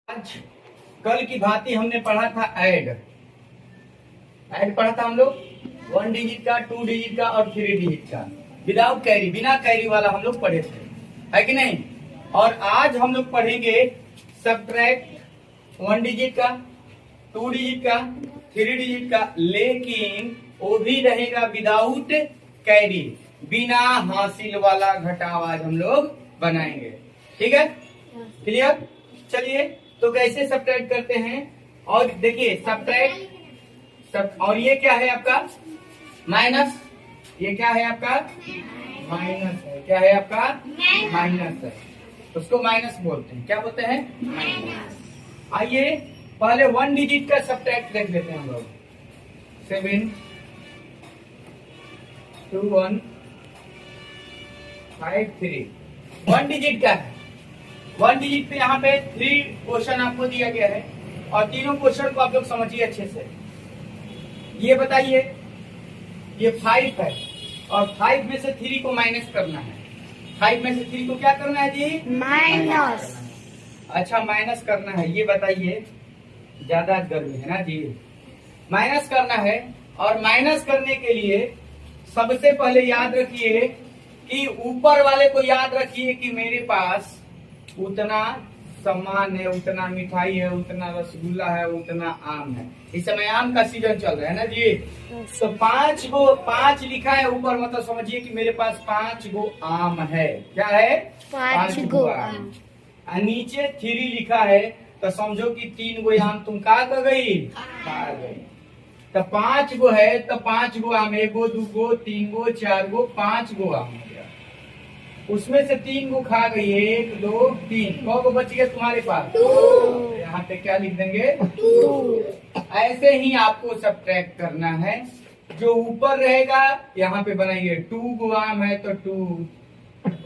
आज कल की भांति हमने पढ़ा था ऐड पढ़ा था हम लोग 1 डिजिट का, 2 डिजिट का और 3 डिजिट का विदाउट कैरी, बिना कैरी वाला हम लोग पढ़े थे, है कि नहीं। और आज हम लोग पढ़ेंगे सब्ट्रैक्ट 1 डिजिट का, 2 डिजिट का, 3 डिजिट का, लेकिन वो भी रहेगा विदाउट कैरी, बिना हासिल वाला घटाव आज हम लोग बनाएंगे। ठीक है, क्लियर। चलिए तो कैसे सब्ट्रैक्ट करते हैं। और देखिए सब्ट्रैक्ट और ये क्या है आपका माइनस, ये क्या है आपका माइनस है, क्या है आपका माइनस है, उसको माइनस बोलते हैं। क्या बोलते हैं माइनस। आइए पहले 1 डिजिट का सब्ट्रैक्ट देख लेते हैं हम लोग। 7 2 1 5 3 1 डिजिट का है। 1 डिजिट पे यहाँ पे 3 क्वेश्चन आपको दिया गया है और तीनों क्वेश्चन को आप लोग समझिए अच्छे से। ये बताइए, ये 5 है और 5 में से 3 को माइनस करना है। 5 में से 3 को क्या करना है जी? माइनस। अच्छा माइनस करना है, ये बताइए। ज्यादा गर्मी है ना जी, माइनस करना है। और माइनस करने के लिए सबसे पहले याद रखिए कि ऊपर वाले को याद रखिए कि मेरे पास उतना सामान है, उतना मिठाई है, उतना रसगुल्ला है, उतना आम है। इस समय आम का सीजन चल रहा है ना जी। तो 5 लिखा है ऊपर, मतलब समझिए कि मेरे पास 5 गो आम है। क्या है? 5 गो आम। नीचे 3 लिखा है तो समझो कि 3 गो आम तुम का कर गई, खा गई। तो 5 गो है तो 5 गो आम, 1 गो 2 गो 3 गो 4 गो 5 गो आम हो गया। उसमें से 3 गो खा गई, 1 2 3, कौ गो बच गया तुम्हारे पास? यहाँ पे क्या लिख देंगे? 2। ऐसे ही आपको सब्ट्रैक्ट करना है। जो ऊपर रहेगा यहाँ पे बनाइए। 2 गो आम है तो 2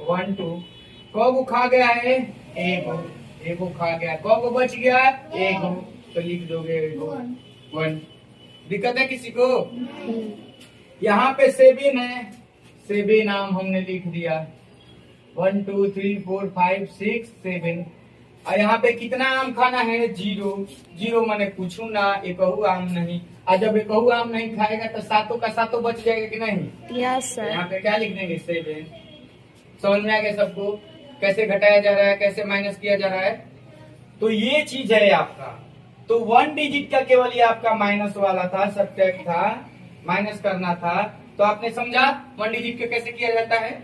1 2, कौ गो खा गया है? 1 गो, 1 गो खा गया। कौ गो बच गया? 1 गो, तो लिख दोगे 1। दिक्कत है किसी को? यहाँ पे 7 है, 7 आम हमने लिख दिया। 1 2 3 4 5 6 7। और यहाँ पे कितना आम खाना है? 0। 0 मैंने पूछू ना, एक आम नहीं। और जब एक आम नहीं खाएगा तो सातों का सातों बच जाएगा कि नहीं? Yes sir. यहाँ पे क्या लिख देंगे? 7। समझ में आ गया सबको कैसे घटाया जा रहा है, कैसे माइनस किया जा रहा है? तो ये चीज है आपका। तो 1 डिजिट का केवल ये आपका माइनस वाला था, सब्ट्रैक्ट था, माइनस करना था। तो आपने समझा 1 डिजिट का कैसे किया जाता है।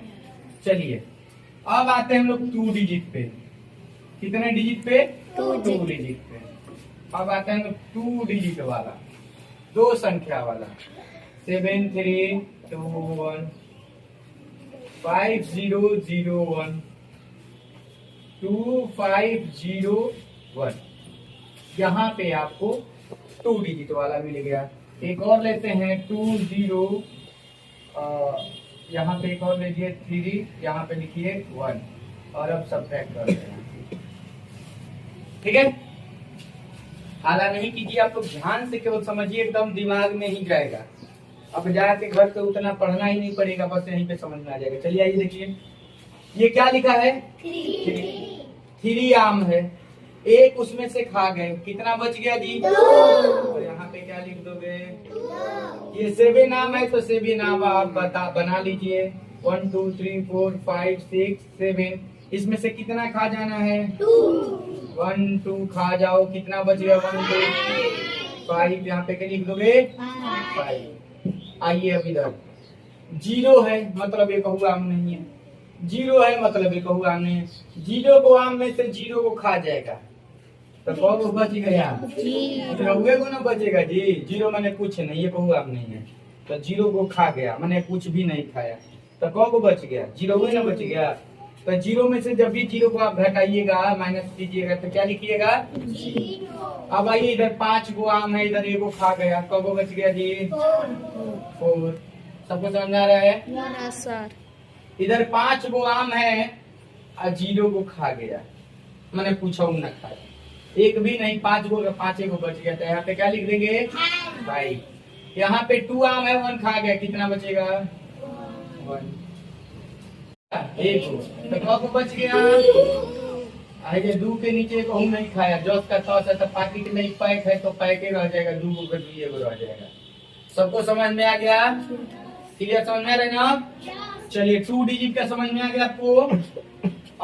चलिए अब आते हैं हम लोग 2 डिजिट पे। कितने डिजिट पे? 2 डिजिट पे। अब आते हैं 2 डिजिट वाला, 2 संख्या वाला। 7 3 2 1 5 0 0 1 2 5 0 1। यहाँ पे आपको 2 डिजिट वाला मिल गया। एक और लेते हैं 2 0, यहाँ पे एक और लीजिए 3, यहाँ पे लिखिए 1 और अब सब्ट्रैक्ट करते हैं। ठीक है, हाला नहीं कीजिए, आप लोग ध्यान से केवल समझिए, एकदम दिमाग में ही जाएगा। अब जाके घर पे उतना पढ़ना ही नहीं पड़ेगा, बस यहीं पे समझ में आ जाएगा। चलिए आइए देखिए, ये क्या लिखा है? 3 आम है, 1 उसमें से खा गए, कितना बच गया जी? 2। और यहाँ पे क्या लिख दोगे? ये 7 आम है तो 7 आम आप बना लीजिए। 1 2 3 4 5 6 7, इसमें से कितना खा जाना है? 1 2 खा जाओ, कितना बच गया? 1 2 5, यहाँ पे क्या लिख दोगे? 5। आइए अब इधर 0 है, मतलब एक आम नहीं है। 0 है मतलब एक आम नहीं है। 0 को आम में से 0 को खा जाएगा तो कौ गो बच गया? 0 को ना बचेगा जी। 0 मैंने कुछ नहीं, ये कहूँ आप नहीं है तो 0 को खा गया, मैंने कुछ भी नहीं खाया तो कौ को बच गया? 0 ना बच गया। तो 0 में से जब भी 0 को आप घटाइएगा, माइनस कीजिएगा तो क्या लिखिएगा? 0। अब आइए इधर 5 गो आम है, इधर 1 को खा गया, कौ को बच गया जी? 4। सबको समझ आ रहा है? सर। इधर 5 गो आम है और 0 को खा गया, मैंने पूछा ना खाया, एक भी नहीं, 5 गो का 5 गो बच गया। तो यहाँ पे क्या लिख देंगे? 5। यहाँ पे 2 आम है, 1 खा गया, कितना बचेगा? 1। 1 तो कौ को बच गया? आइए 2 के नीचे कहूँ नहीं खाया, जस का तस है तो पैकेट नहीं पैक है तो पैके रह जाएगा, 2 को 2 रह जाएगा। सबको समझ में आ गया? क्लियर, समझ में आ रहा है ना? चलिए 2 डिजिट का समझ में आ गया आपको।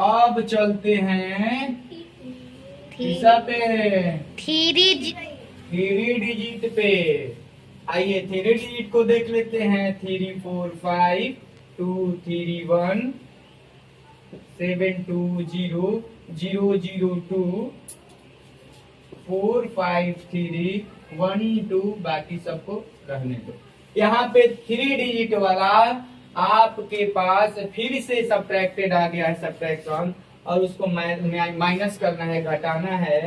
अब चलते हैं तीसरा पे, 3 डिजिट पे। आइए 3 डिजिट को देख लेते हैं। 3 4 5 2 3 1 7 2 0 0 0 2 4 5 3 1 2, बाकी सबको रहने दो। यहाँ पे 3 डिजिट वाला आपके पास फिर से सब्ट्रैक्टेड आ गया है, सब्ट्रैक्शन, और उसको माइनस करना है, घटाना है।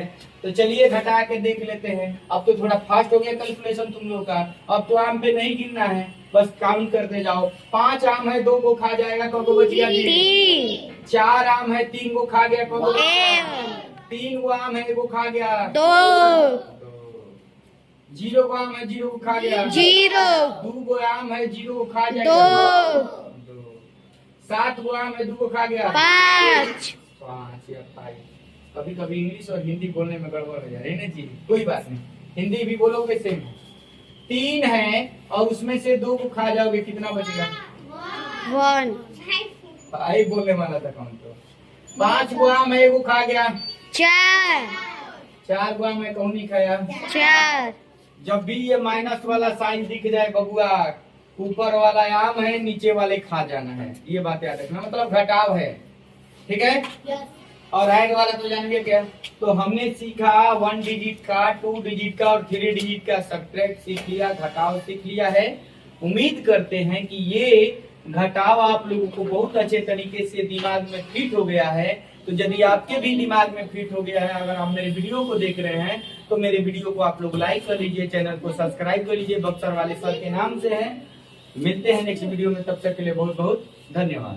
तो चलिए घटा के देख लेते हैं। अब तो थोड़ा फास्ट हो गया कैलकुलेशन तुम लोग का। अब तो आम पे नहीं गिनना है, बस काउंट करते जाओ। 5 आम है, 2 को खा जाएगा, कौन बच गया? 4 आम है, 3 को खा गया, कौन? 3 गो आम है, 1 को खा गया। 0 को आम है, 0 को खा गया। 2 गो आम है, 0 को खा जाएगा। 7 गो आम है, 2 को खा गया। 5 या 5। कभी कभी इंग्लिश और हिंदी बोलने में गड़बड़ हो जा रही है ना जी, कोई बात नहीं, हिंदी भी बोलोगे सेम। 3 है और उसमें से 2 को खा जाओगे, कितना बचेगा? 1। 5 बोलने वाला था कौन तो। 5 गो आम है, 1 को खा गया। 4 गो आम है, कौन नहीं खाया? 4। जब भी ये माइनस वाला साइन दिख जाए बबुआ, ऊपर वाला आम है, नीचे वाले खा जाना है, ये बात याद रखना, मतलब घटाव है, ठीक है। और ऐड वाला तो जानेंगे क्या? तो हमने सीखा 1 डिजिट का, 2 डिजिट का और 3 डिजिट का सब्ट्रैक्ट सीख लिया, घटाव सीख लिया है। उम्मीद करते हैं कि ये घटाव आप लोगों को बहुत अच्छे तरीके से दिमाग में फिट हो गया है। तो यदि आपके भी दिमाग में फिट हो गया है, अगर आप मेरे वीडियो को देख रहे हैं तो मेरे वीडियो को आप लोग लाइक कर लीजिए, चैनल को सब्सक्राइब कर लीजिए, बक्सर वाले सर के नाम से है। मिलते हैं नेक्स्ट वीडियो में, तब तक के लिए बहुत बहुत धन्यवाद।